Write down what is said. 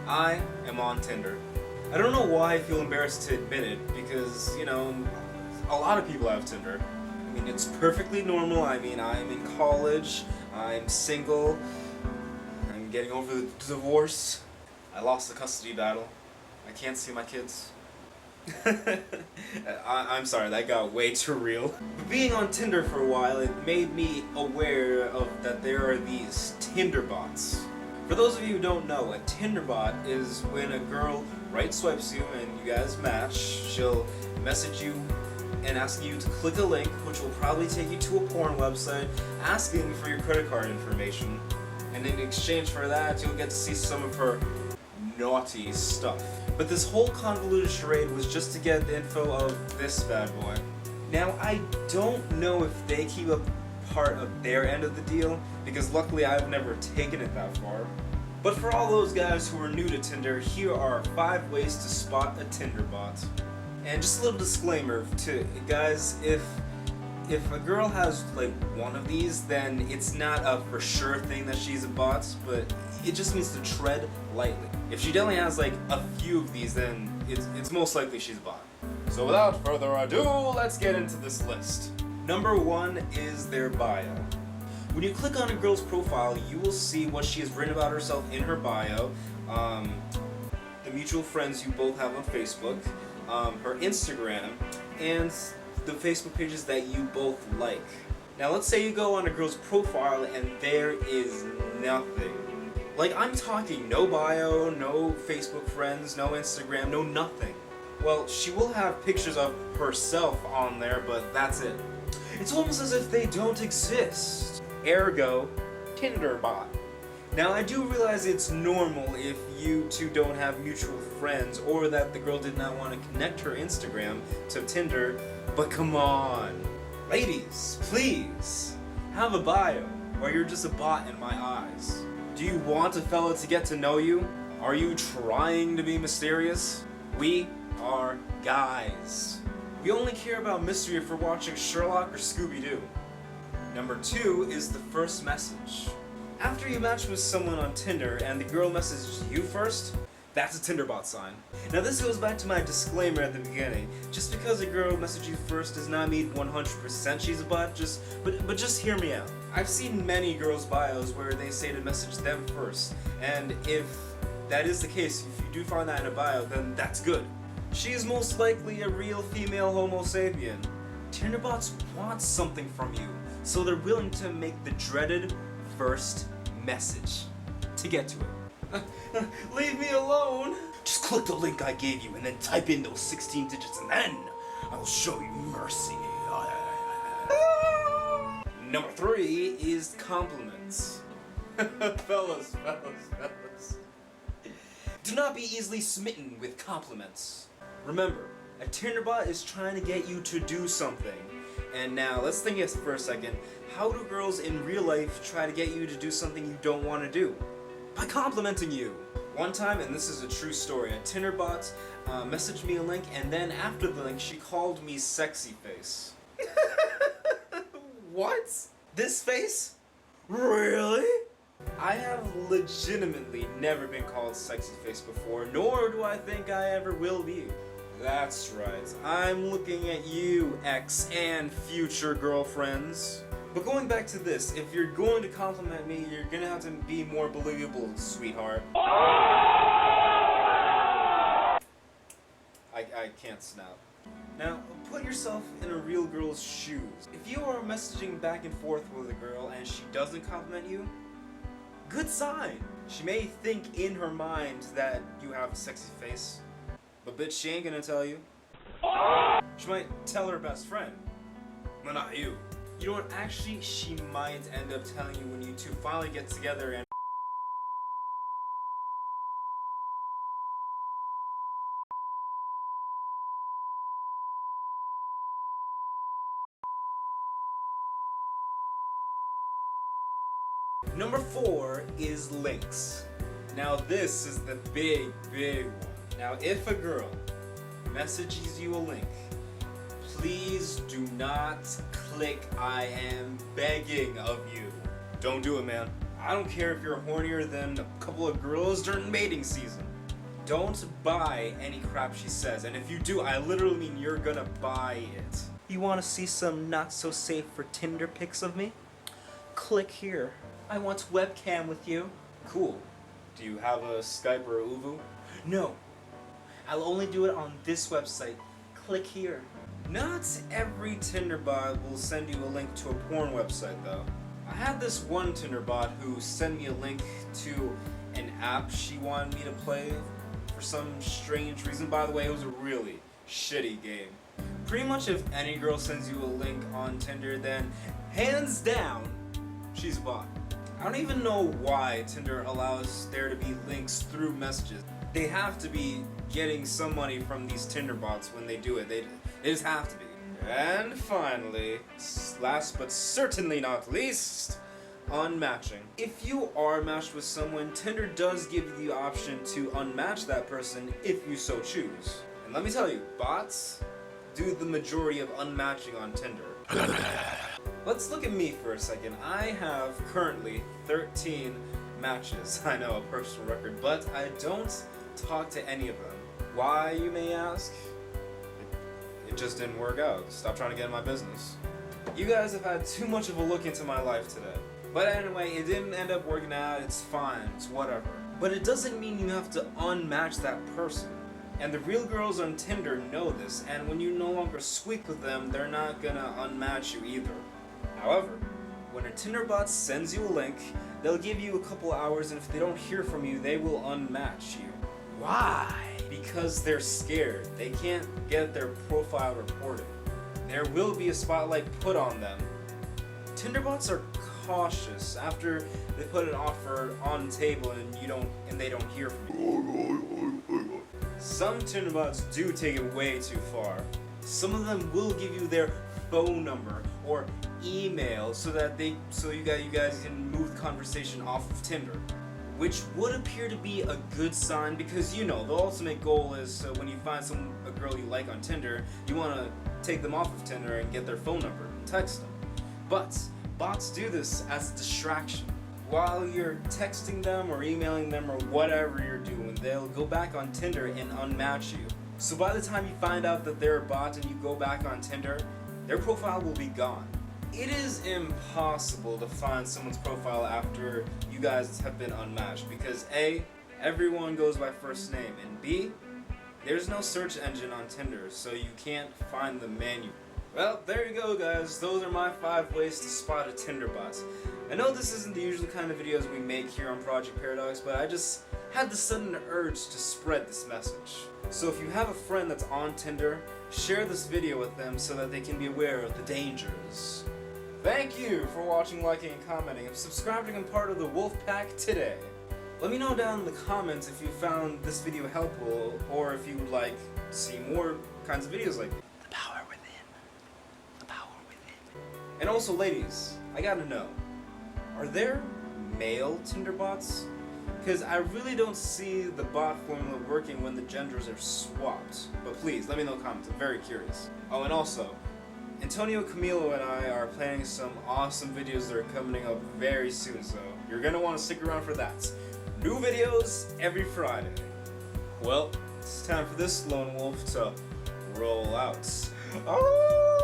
I am on Tinder. I don't know why I feel embarrassed to admit it, because, you know, a lot of people have Tinder. I mean, it's perfectly normal. I mean, I'm in college, I'm single, I'm getting over the divorce, I lost the custody battle, I can't see my kids. I'm sorry, that got way too real. But being on Tinder for a while, it made me aware of that there are these Tinder bots. For those of you who don't know, a Tinder bot is when a girl right swipes you and you guys match. She'll message you and ask you to click a link, which will probably take you to a porn website, asking for your credit card information. And in exchange for that, you'll get to see some of her naughty stuff. But this whole convoluted charade was just to get the info of this bad boy. Now, I don't know if they keep a part of their end of the deal, because luckily I've never taken it that far. But for all those guys who are new to Tinder, here are 5 ways to spot a Tinder bot. And just a little disclaimer to guys, if a girl has like one of these, then it's not a for sure thing that she's a bot, but it just means to tread lightly. If she definitely has like a few of these, then it's most likely she's a bot. So without further ado, let's get into this list. Number 1 is their bio. When you click on a girl's profile, you will see what she has written about herself in her bio, the mutual friends you both have on Facebook, her Instagram, and the Facebook pages that you both like. Now let's say you go on a girl's profile and there is nothing. Like, I'm talking no bio, no Facebook friends, no Instagram, no nothing. Well, she will have pictures of herself on there, but that's it. It's almost as if they don't exist. Ergo, Tinder bot. Now, I do realize it's normal if you two don't have mutual friends, or that the girl did not want to connect her Instagram to Tinder, but come on. Ladies, please, have a bio, or you're just a bot in my eyes. Do you want a fella to get to know you? Are you trying to be mysterious? We are guys. We only care about mystery if we're watching Sherlock or Scooby-Doo. Number 2 is the first message. After you match with someone on Tinder and the girl messages you first, that's a Tinder bot sign. Now this goes back to my disclaimer at the beginning. Just because a girl messages you first does not mean 100% she's a bot, but just hear me out. I've seen many girls' bios where they say to message them first, and if that is the case, if you do find that in a bio, then that's good. She is most likely a real female homo sapien. Tinder bots want something from you, so they're willing to make the dreaded first message to get to it. Leave me alone! Just click the link I gave you and then type in those 16 digits and then I'll show you mercy. Number 3 is compliments. Fellas. Do not be easily smitten with compliments. Remember, a Tinder bot is trying to get you to do something. And now, let's think it for a second. How do girls in real life try to get you to do something you don't want to do? By complimenting you. One time, and this is a true story, a Tinder bot messaged me a link, and then after the link, she called me sexy face. What? This face? Really? I have legitimately never been called sexy face before, nor do I think I ever will be. That's right, I'm looking at you, ex and future girlfriends. But going back to this, if you're going to compliment me, you're gonna have to be more believable, sweetheart. I can't snap. Now, put yourself in a real girl's shoes. If you are messaging back and forth with a girl and she doesn't compliment you, good sign. She may think in her mind that you have a sexy face, but bitch, she ain't gonna tell you. She might tell her best friend, but not you. You know what, actually, she might end up telling you when you two finally get together and Number 4 is links. Now this is the big one. Now if a girl messages you a link, please do not click I am begging of you. Don't do it, man. I don't care if you're hornier than a couple of girls during mating season. Don't buy any crap she says, and if you do, I literally mean you're gonna buy it. You want to see some not so safe for Tinder pics of me? Click here. I want webcam with you. Cool. Do you have a Skype or a Uvu? No. I'll only do it on this website. Click here. Not every Tinder bot will send you a link to a porn website though. I had this one Tinder bot who sent me a link to an app she wanted me to play for some strange reason. By the way, it was a really shitty game. Pretty much if any girl sends you a link on Tinder, then hands down, she's a bot. I don't even know why Tinder allows there to be links through messages. They have to be getting some money from these Tinder bots when they do it. They just have to be. And finally, last but certainly not least, unmatching. If you are matched with someone, Tinder does give you the option to unmatch that person if you so choose. And let me tell you, bots do the majority of unmatching on Tinder. Let's look at me for a second. I have currently 13 matches. I know, a personal record, but I don't talk to any of them. Why, you may ask? It just didn't work out. Stop trying to get in my business. You guys have had too much of a look into my life today. But anyway, it didn't end up working out. It's fine. It's whatever. But it doesn't mean you have to unmatch that person. And the real girls on Tinder know this, and when you no longer squeak with them, they're not gonna unmatch you either. However, when a Tinder bot sends you a link, they'll give you a couple hours, and if they don't hear from you, they will unmatch you. Why? Because they're scared. They can't get their profile reported. There will be a spotlight put on them. Tinder bots are cautious after they put an offer on the table and they don't hear from you. Some Tinder bots do take it way too far. Some of them will give you their phone number or email so you guys can move the conversation off of Tinder, which would appear to be a good sign because the ultimate goal is when you find a girl you like on Tinder, you want to take them off of Tinder and get their phone number and text them. But bots do this as a distraction. While you're texting them or emailing them or whatever you're doing, they'll go back on Tinder and unmatch you. So by the time you find out that they're a bot and you go back on Tinder, their profile will be gone. It is impossible to find someone's profile after you guys have been unmatched because A, everyone goes by first name, and B, there's no search engine on Tinder, so you can't find the menu. Well, there you go guys, those are my 5 ways to spot a Tinder bot. I know this isn't the usual kind of videos we make here on Project Paradox, but I just had the sudden urge to spread this message. So if you have a friend that's on Tinder, share this video with them so that they can be aware of the dangers. Thank you for watching, liking, and commenting, and subscribing and part of the Wolf Pack today. Let me know down in the comments if you found this video helpful, or if you would like to see more kinds of videos like this. The power within. The power within. And also, ladies, I gotta know, are there male Tinder bots? Because I really don't see the bot formula working when the genders are swapped. But please, let me know in the comments, I'm very curious. Oh, and also, Antonio Camilo and I are planning some awesome videos that are coming up very soon, so you're gonna want to stick around for that. New videos every Friday. Well, it's time for this lone wolf to roll out. Oh!